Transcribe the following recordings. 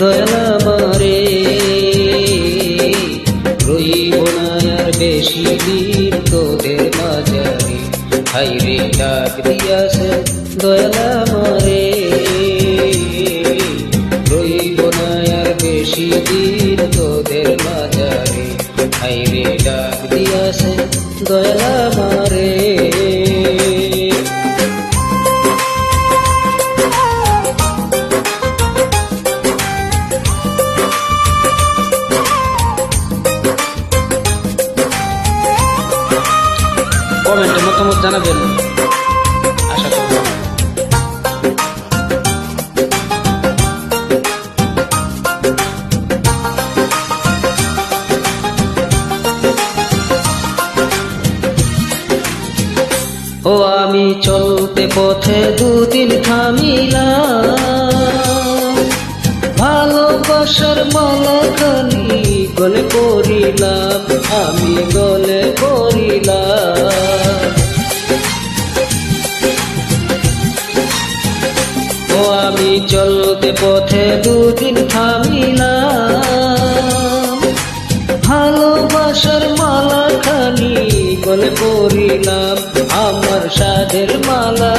দয়াল আমারে, রইব না আর বেশি দিন তোদের মাঝারে। হাইরে ডাক দিয়াছে দয়াল আমারে, রইব না আর বেশি দিন তোদের মাঝারে। হাইরে ডাক দিয়াছে দয়াল আমারে। কমেন্টে মতামত জানাবেন, আশা করব। ও আমি চলতে পথে দুদিন থামিলাম, ভালোবাসার মালাখানি গলে পড়িলাম, আমি গলে পড়িলাম। ও আমি চলতে পথে দুদিন থামিলাম, ভালোবাসার মালাখানি গলে পড়িলাম, আমার সাধের মালা,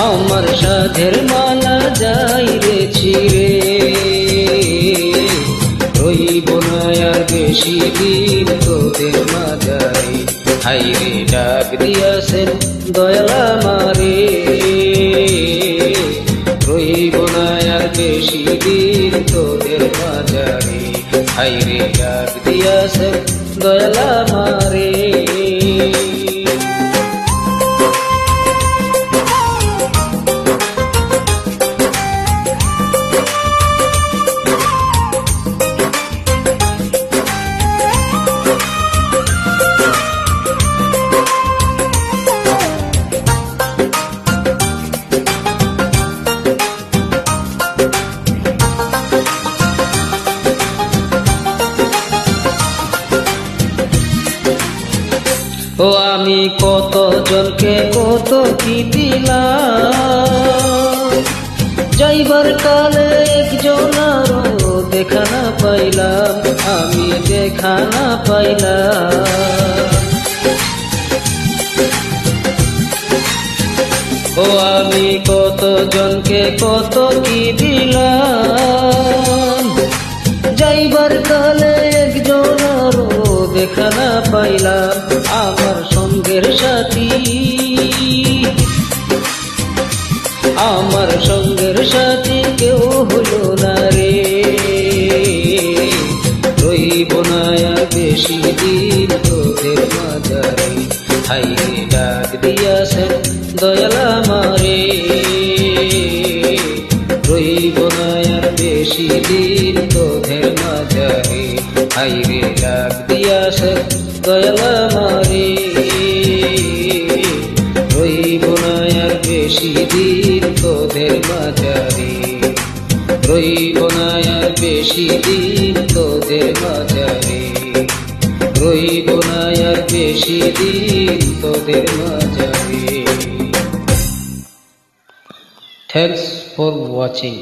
আমার সাধের মালা যাই রে ছিঁড়ে। রইব না আর বেশি দিন তোদের মাঝারে। হাইরে ডাক দিয়াছেন দয়াল আমারে, রইব না আর বেশি দিন তোদের মাঝারে। হাইরে ডাক দিয়াছেন দয়াল আমারে। ও আমি কত জনকে কত কি দিলাম, যাইবার কালে একজনারও দেখা না পাইলাম, আমি দেখা না পাইলাম। ও আমি কত জনকে কত কি দিলাম, যাইবার কালে একজনারও দেখা না পাইলাম, আমার সঙ্গের সাথী, আমার সঙ্গের সাথী কেউ হলো না রে। রইব না আর বেশি দিন তোদের মাঝারে। হাইরে ডাক দিয়াছেন দয়াল আমারে, রইব না আর বেশি দিন তোদের মাঝারে। হাইরে ডাক দিয়াছেন দয়াল আমারে, রইব না আর বেশি দিন তোদের মাঝারে। রইব না আর বেশি দিন তোদের মাঝারে। রইব না আর বেশি দিন তোদের মাঝারে। Thanks for watching.